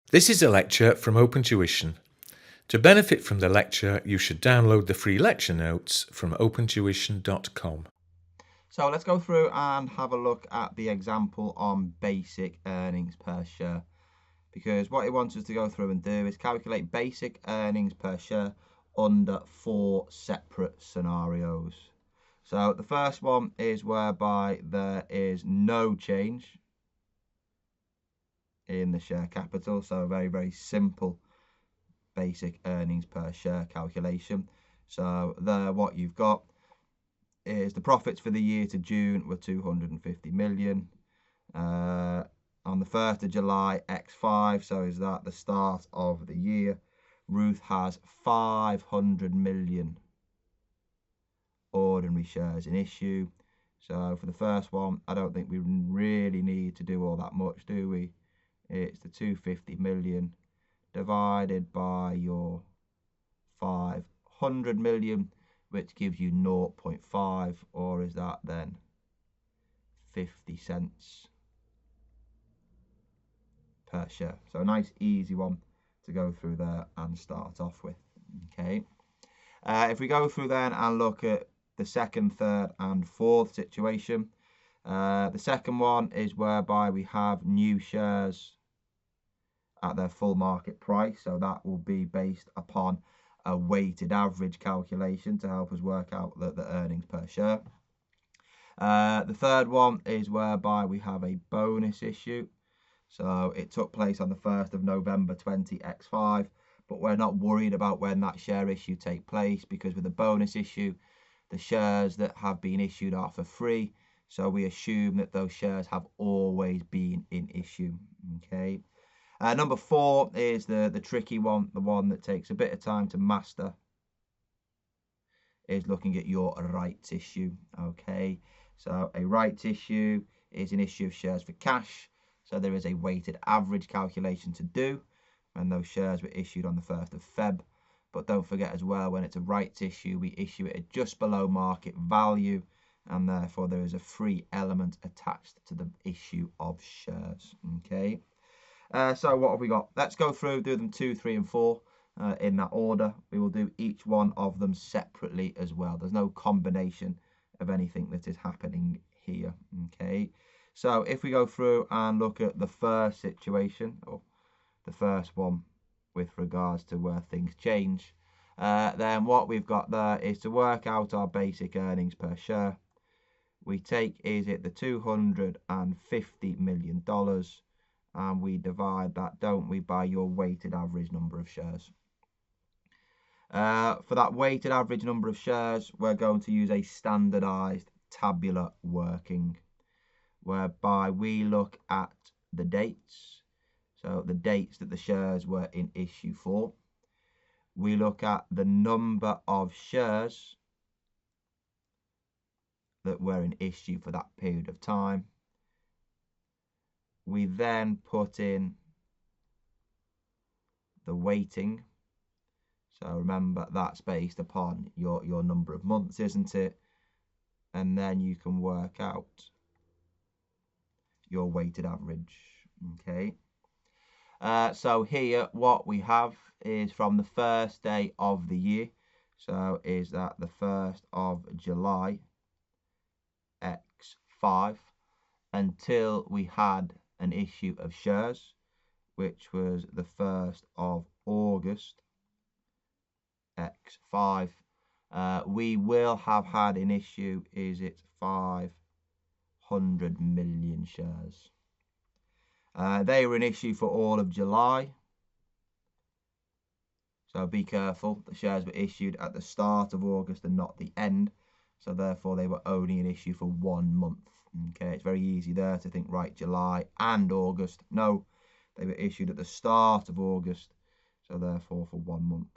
This is a lecture from Open Tuition. To benefit from the lecture, you should download the free lecture notes from opentuition.com. So let's go through and have a look at the example on basic earnings per share, because what it wants us to go through and do is calculate basic earnings per share under 4 separate scenarios. So the first one is whereby there is no change in the share capital, so a very, very simple basic earnings per share calculation. So there, what you've got is the profits for the year to June were 250 million. On the 1st of July, X5, so is that the start of the year, Ruth has 500 million ordinary shares in issue. So for the first one, I don't think we really need to do all that much, do we? It's the 250 million divided by your 500 million, which gives you 0.5, or is that then 50 cents per share. So a nice easy one to go through there and start off with. Okay. If we go through then and look at the second, third and fourth situation, the second one is whereby we have new shares at their full market price. So that will be based upon a weighted average calculation to help us work out the earnings per share. The third one is whereby we have a bonus issue. So it took place on the 1st of November 20X5, but we're not worried about when that share issue take place, because with the bonus issue, the shares that have been issued are for free. So we assume that those shares have always been in issue. Okay. Number 4 is the tricky one, the one that takes a bit of time to master, is looking at your rights issue. Okay. So a rights issue is an issue of shares for cash. So there is a weighted average calculation to do when those shares were issued on the 1st of Feb. But don't forget as well, when it's a rights issue, we issue it at just below market value, and therefore there is a free element attached to the issue of shares. Okay. So what have we got? Let's go through, do them 2, 3 and 4 in that order. We will do each one of them separately as well. There's no combination of anything that is happening here. Okay. So if we go through and look at the first situation, or the first one with regards to where things change, then what we've got there is to work out our basic earnings per share. We take, is it the $250 million, and we divide that, don't we, by your weighted average number of shares. For that weighted average number of shares, we're going to use a standardized tabular working, whereby we look at the dates, so the dates that the shares were in issue for. We look at the number of shares that were in issue for that period of time. We then put in the weighting. So remember, that's based upon your number of months, isn't it? And then you can work out your weighted average. Okay. So here what we have is from the first day of the year. So is that the 1st of July X5 until we had an issue of shares, which was the 1st of August X5. We will have had an issue, is it 500 million shares. They were an issue for all of July. So be careful, the shares were issued at the start of August and not the end. So therefore they were only an issue for 1 month. Okay, it's very easy there to think, right, July and August. No, they were issued at the start of August. So therefore for 1 month.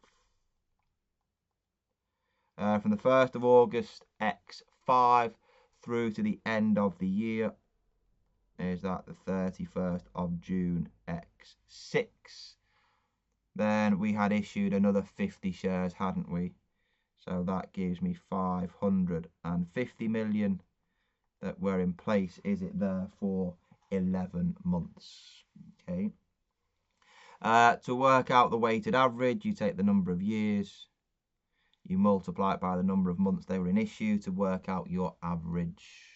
From the 1st of August X5 through to the end of the year, is that the 31st of June X6. Then we had issued another 50 shares, hadn't we? So that gives me 550 million that were in place, is it there, for 11 months. Okay. To work out the weighted average, you take the number of years, you multiply it by the number of months they were in issue to work out your average.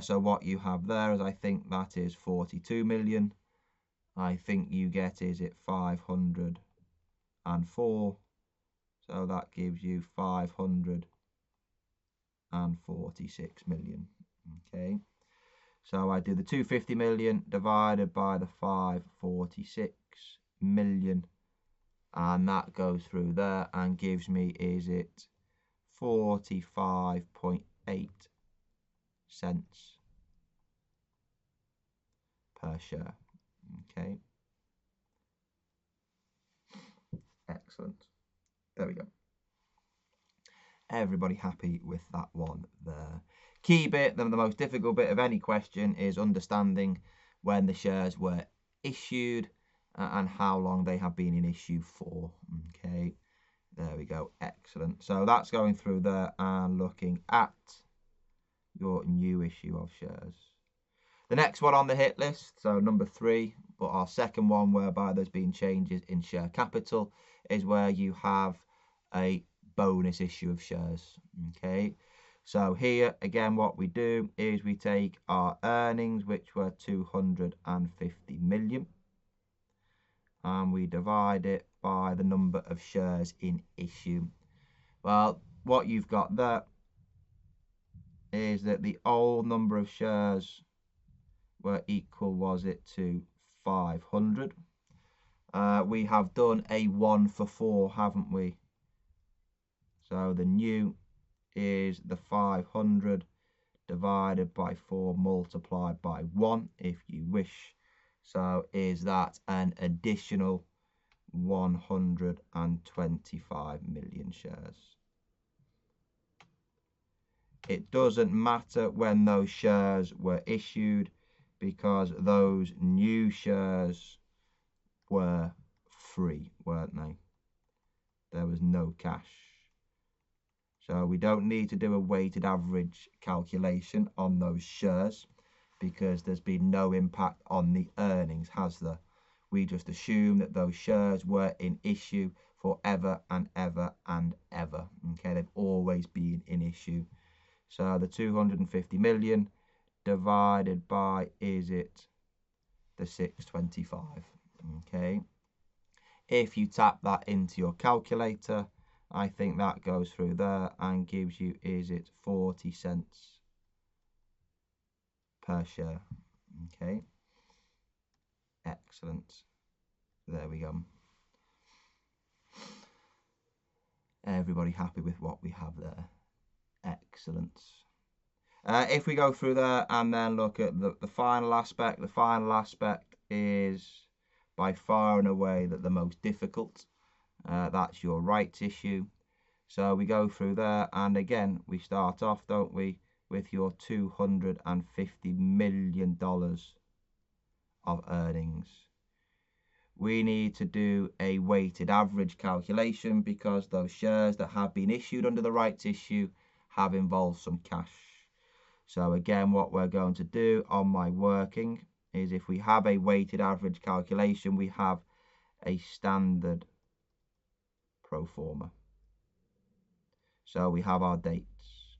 So what you have there is, I think that is 42 million. I think you get, is it 504? So that gives you 546 million. Okay. So I do the 250 million divided by the 546 million, and that goes through there and gives me, is it 45.8 cents per share. Okay. Excellent. There we go. Everybody happy with that one there. Key bit, the most difficult bit of any question, is understanding when the shares were issued and how long they have been in issue for. Okay, there we go. Excellent. So that's going through there and looking at your new issue of shares. The next one on the hit list, so number 3, but our second one whereby there's been changes in share capital, is where you have a bonus issue of shares. Okay, so here again what we do is we take our earnings, which were 250 million, and we divide it by the number of shares in issue. Well, what you've got there is that the old number of shares were equal, was it, to 500. We have done a 1 for 4, haven't we? So the new is the 500 divided by 4 multiplied by 1, if you wish. So is that an additional 125 million shares? It doesn't matter when those shares were issued, because those new shares were free, weren't they? There was no cash. So we don't need to do a weighted average calculation on those shares, because there's been no impact on the earnings, has there? We just assume that those shares were in issue forever and ever and ever. Okay, they've always been in issue. So the 250 million divided by, is it the 625? Okay. If you tap that into your calculator, I think that goes through there and gives you, is it 40 cents per share? Okay. Excellent. There we go. Everybody happy with what we have there? Excellent. If we go through there and then look at the final aspect, the final aspect is by far and away the most difficult. That's your rights issue. So we go through there, and again we start off, don't we, with your $250 million of earnings. We need to do a weighted average calculation, because those shares that have been issued under the rights issue have involved some cash. So again, what we're going to do on my working is, if we have a weighted average calculation, we have a standard pro forma. So we have our dates,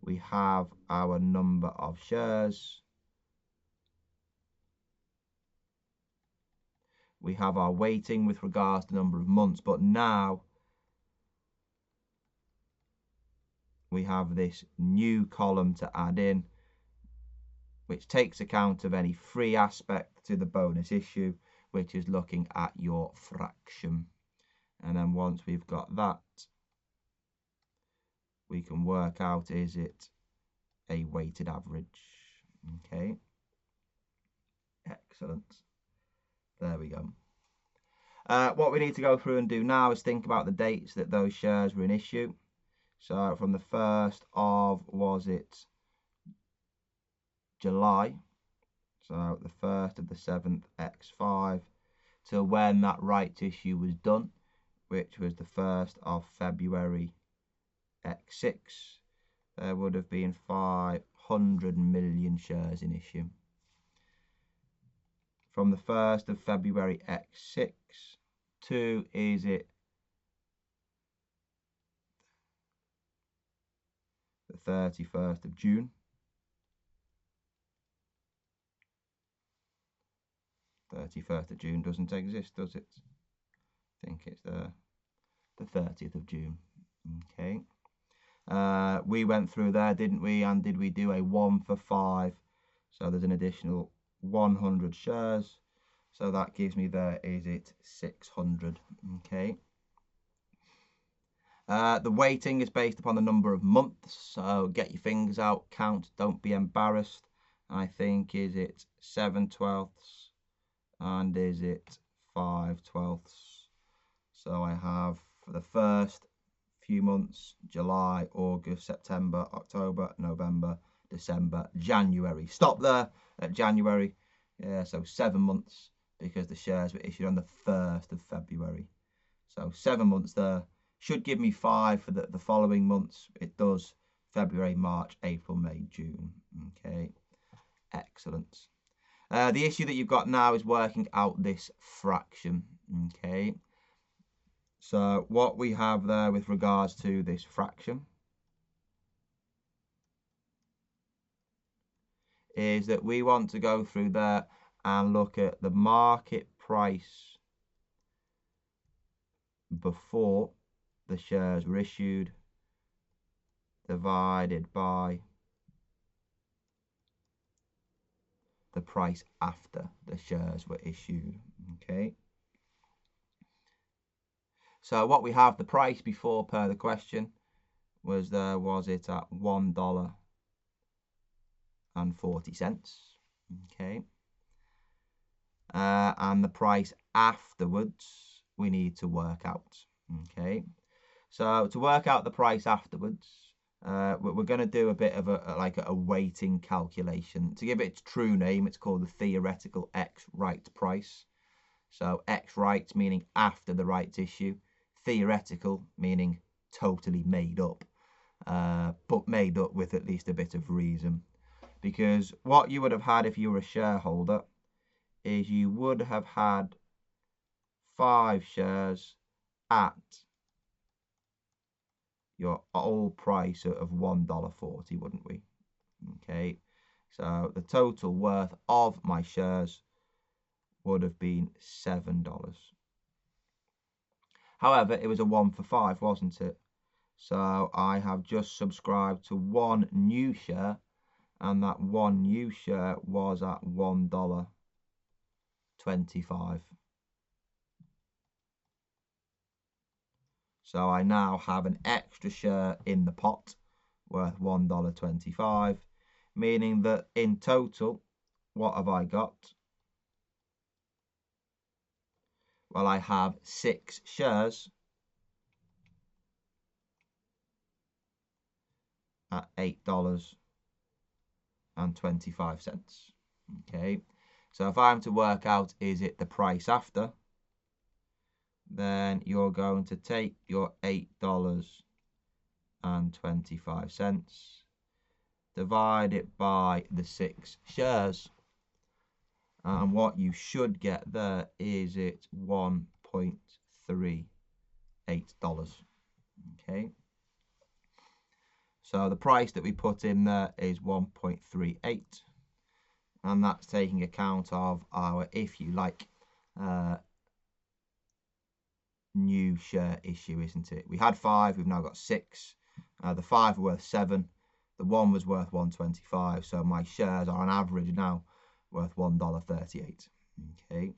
we have our number of shares, we have our weighting with regards to the number of months, but now we have this new column to add in, which takes account of any free aspect to the bonus issue, which is looking at your fraction. And then once we've got that, we can work out, is it a weighted average? Okay. Excellent. There we go. What we need to go through and do now is think about the dates that those shares were in issue. So from the 1st of, was it July? So the 1st of the 7th X5 till when that rights issue was done, which was the 1st of February X6. There would have been 500 million shares in issue. from the 1st of February X6 to, is it the 31st of June? 31st of June doesn't exist, does it? I think it's the 30th of June. Okay. We went through there, didn't we? And did we do a 1 for 5? So there's an additional 100 shares. So that gives me there, is it 600? Okay. The weighting is based upon the number of months. So get your fingers out, count, don't be embarrassed. I think, is it 7/12? And is it 5/12? So I have, for the first few months, July, August, September, October, November, December, January. Stop there at January. Yeah, so 7 months, because the shares were issued on the 1st of February. So 7 months there. Should give me 5 for the following months. It does. February, March, April, May, June. Okay, excellent. The issue that you've got now is working out this fraction. Okay, so what we have there with regards to this fraction is that we want to go through there and look at the market price before the shares were issued divided by the price after the shares were issued. Okay, so what we have, the price before per the question was there, was it at $1.40? Okay, and the price afterwards we need to work out. Okay, so to work out the price afterwards, we're going to do a bit of a weighting calculation. To give it its true name, it's called the theoretical X right price. So X right meaning after the rights issue, theoretical meaning totally made up, but made up with at least a bit of reason. Because what you would have had if you were a shareholder is you would have had 5 shares at your old price of $1.40, wouldn't we? Okay, so the total worth of my shares would have been $7. However, it was a 1 for 5, wasn't it? So I have just subscribed to 1 new share, and that 1 new share was at $1.25. So I now have an extra share in the pot worth $1.25, meaning that in total, what have I got? Well, I have 6 shares at $8.25. Okay, so if I'm to work out, is it the price after, then you're going to take your $8.25, divide it by the 6 shares, and what you should get there is it's $1.38. Okay, so the price that we put in there is 1.38, and that's taking account of our, if you like, new share issue, isn't it? We had 5, we've now got 6. The 5 were worth 7, the 1 was worth 1.25, so my shares are on average now worth $1.38. Okay,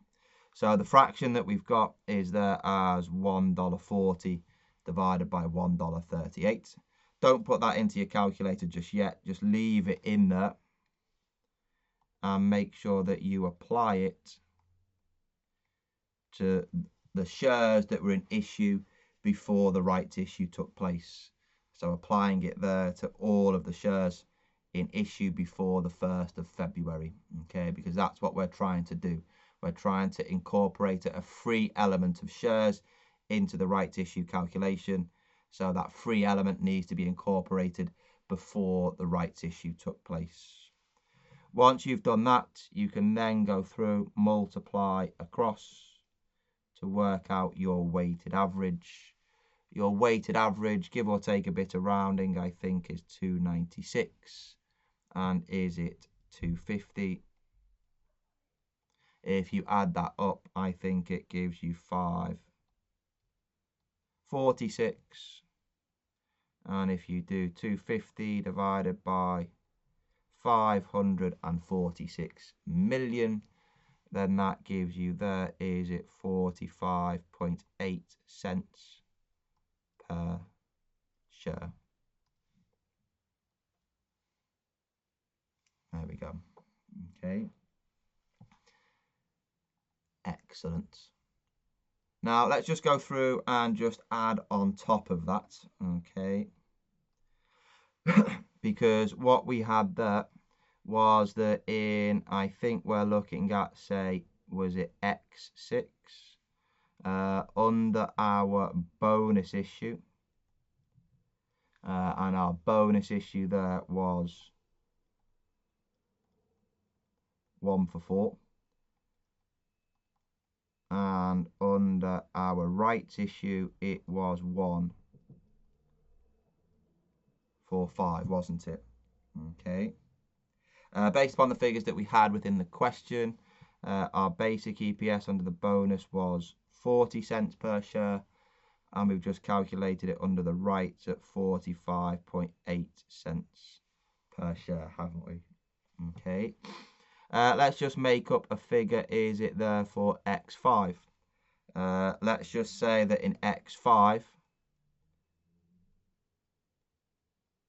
so the fraction that we've got is there as $1.40 divided by $1.38. Don't put that into your calculator just yet, just leave it in there and make sure that you apply it to the shares that were in issue before the rights issue took place. So applying it there to all of the shares in issue before the 1st of February, okay, because that's what we're trying to do. We're trying to incorporate a free element of shares into the rights issue calculation, so that free element needs to be incorporated before the rights issue took place. Once you've done that, you can then go through, multiply across to work out your weighted average. Your weighted average, give or take a bit of rounding, I think is 296. And is it 250? If you add that up, I think it gives you 546. And if you do 250 divided by 546 million, then that gives you, there is it, 45.8 cents per share. There we go. Okay. Excellent. Now let's just go through and just add on top of that. Okay. Because what we had there was that in, I think we're looking at, say, was it X6? Under our bonus issue. And our bonus issue there was 1 for 4. And under our rights issue, it was 1 for 5, wasn't it? Okay. Based upon the figures that we had within the question, our basic EPS under the bonus was 40 cents per share, and we've just calculated it under the rights at 45.8 cents per share, haven't we? Okay. Let's just make up a figure. Is it there for X5? Let's just say that in X5,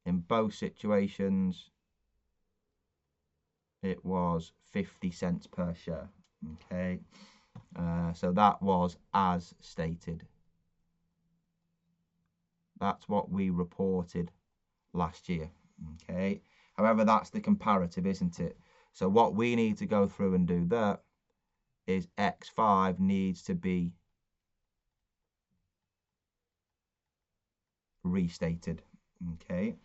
in both situations, it was 50 cents per share. Okay. So that was as stated. That's what we reported last year. Okay. However, that's the comparative, isn't it? So what we need to go through and do there is X5 needs to be restated. Okay.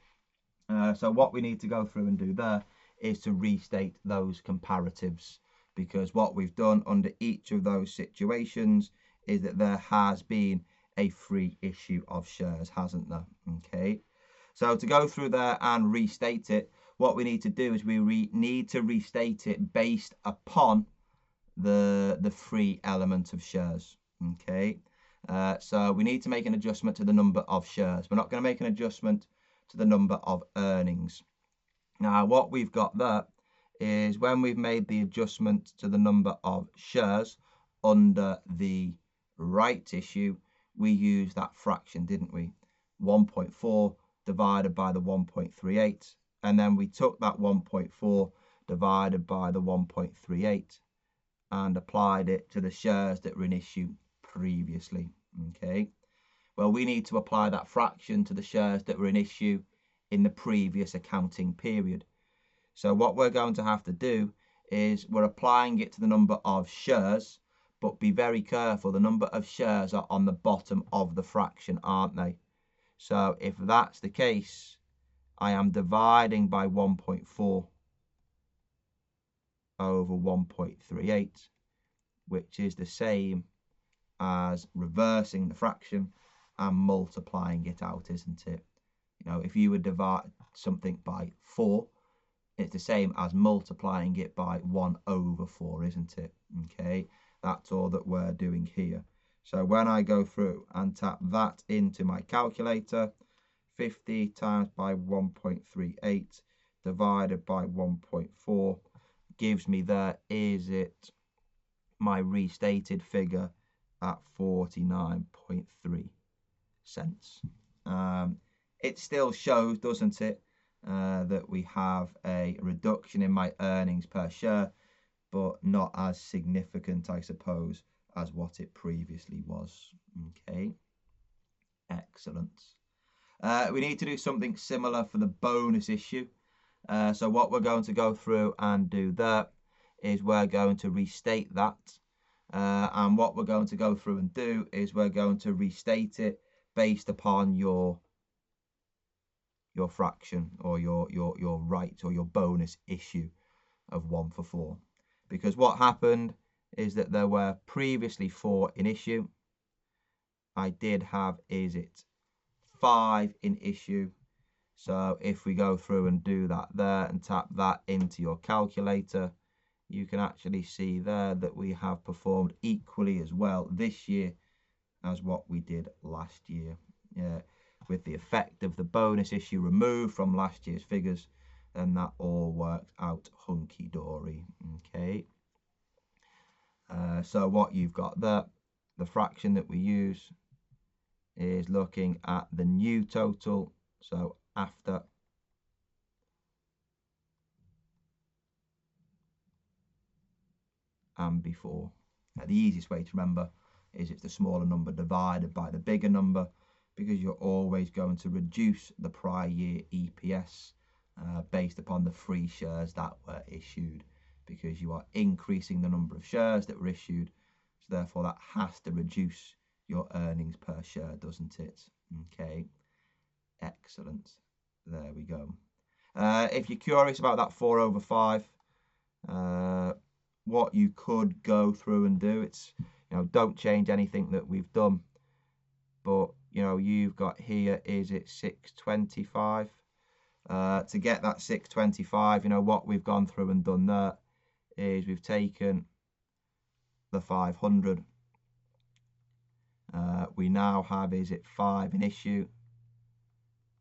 So what we need to go through and do there is to restate those comparatives, because what we've done under each of those situations is that there has been a free issue of shares, hasn't there? Okay. So to go through there and restate it, what we need to do is we need to restate it based upon the free element of shares. Okay. So we need to make an adjustment to the number of shares. We're not going to make an adjustment to the number of earnings. Now, what we've got there is when we've made the adjustment to the number of shares under the rights issue, we used that fraction, didn't we? 1.4 divided by the 1.38. And then we took that 1.4 divided by the 1.38 and applied it to the shares that were in issue previously. Okay. Well, we need to apply that fraction to the shares that were in issue in the previous accounting period. So what we're going to have to do is we're applying it to the number of shares, but be very careful. The number of shares are on the bottom of the fraction, aren't they? So if that's the case, I am dividing by 1.4 over 1.38, which is the same as reversing the fraction and multiplying it out, isn't it? You know, if you would divide something by 4, it's the same as multiplying it by 1 over 4, isn't it? Okay, that's all that we're doing here. So when I go through and tap that into my calculator, 50 times by 1.38 divided by 1.4 gives me, there is it, my restated figure at 49.3 cents. It still shows, doesn't it, that we have a reduction in my earnings per share, but not as significant, I suppose, as what it previously was. Okay, excellent. We need to do something similar for the bonus issue. So what we're going to go through and do there is we're going to restate that. And what we're going to go through and do is we're going to restate it based upon your fraction or your right or your bonus issue. of 1 for 4. Because what happened is that there were previously 4 in issue. I did have, 5 in issue. So if we go through and do that there and tap that into your calculator, you can actually see there that we have performed equally as well this year as what we did last year. With the effect of the bonus issue removed from last year's figures, then that all worked out hunky-dory. Okay. So what you've got there, the fraction that we use is looking at the new total, so after and before. The easiest way to remember is it's the smaller number divided by the bigger number, because you're always going to reduce the prior year EPS based upon the free shares that were issued, because you are increasing the number of shares that were issued, so therefore that has to reduce your earnings per share, doesn't it? Okay, excellent. There we go. If you're curious about that 4 over 5, what you could go through and do, it's, don't change anything that we've done, but you've got here, is it 625? To get that 625, what we've gone through and done there is we've taken the 500. We now have, 5 in issue.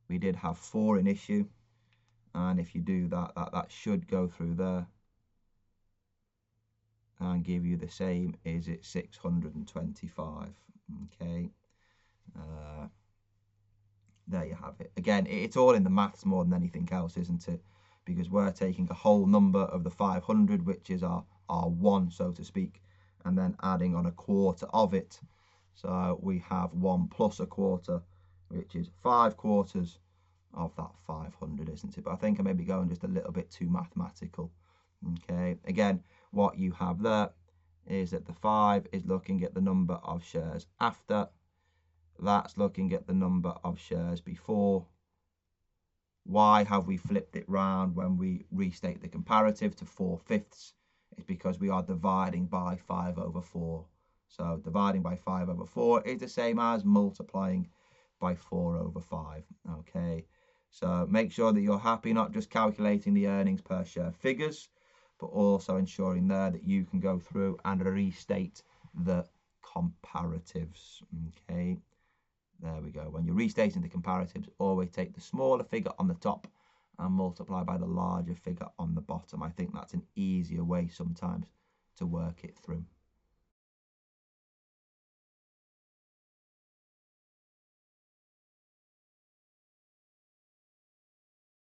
We did have 4 in issue, and if you do that should go through there and give you the same, 625. Okay, there you have it. Again, it's all in the maths more than anything else, isn't it? Because we're taking a whole number of the 500, which is our 1, so to speak, and then adding on a quarter of it. So we have 1 plus a quarter, which is 5 quarters of that 500, isn't it? But I think I may be going just a little bit too mathematical. Okay, again, what you have there is that the 5 is looking at the number of shares after. That's looking at the number of shares before. Why have we flipped it round when we restate the comparative to 4/5? It's because we are dividing by 5 over 4. So dividing by 5 over 4 is the same as multiplying by 4 over 5. Okay, so make sure that you're happy not just calculating the earnings per share figures, but also ensuring there that you can go through and restate the comparatives. Okay, there we go. When you're restating the comparatives, always take the smaller figure on the top and multiply by the larger figure on the bottom. I think that's an easier way sometimes to work it through.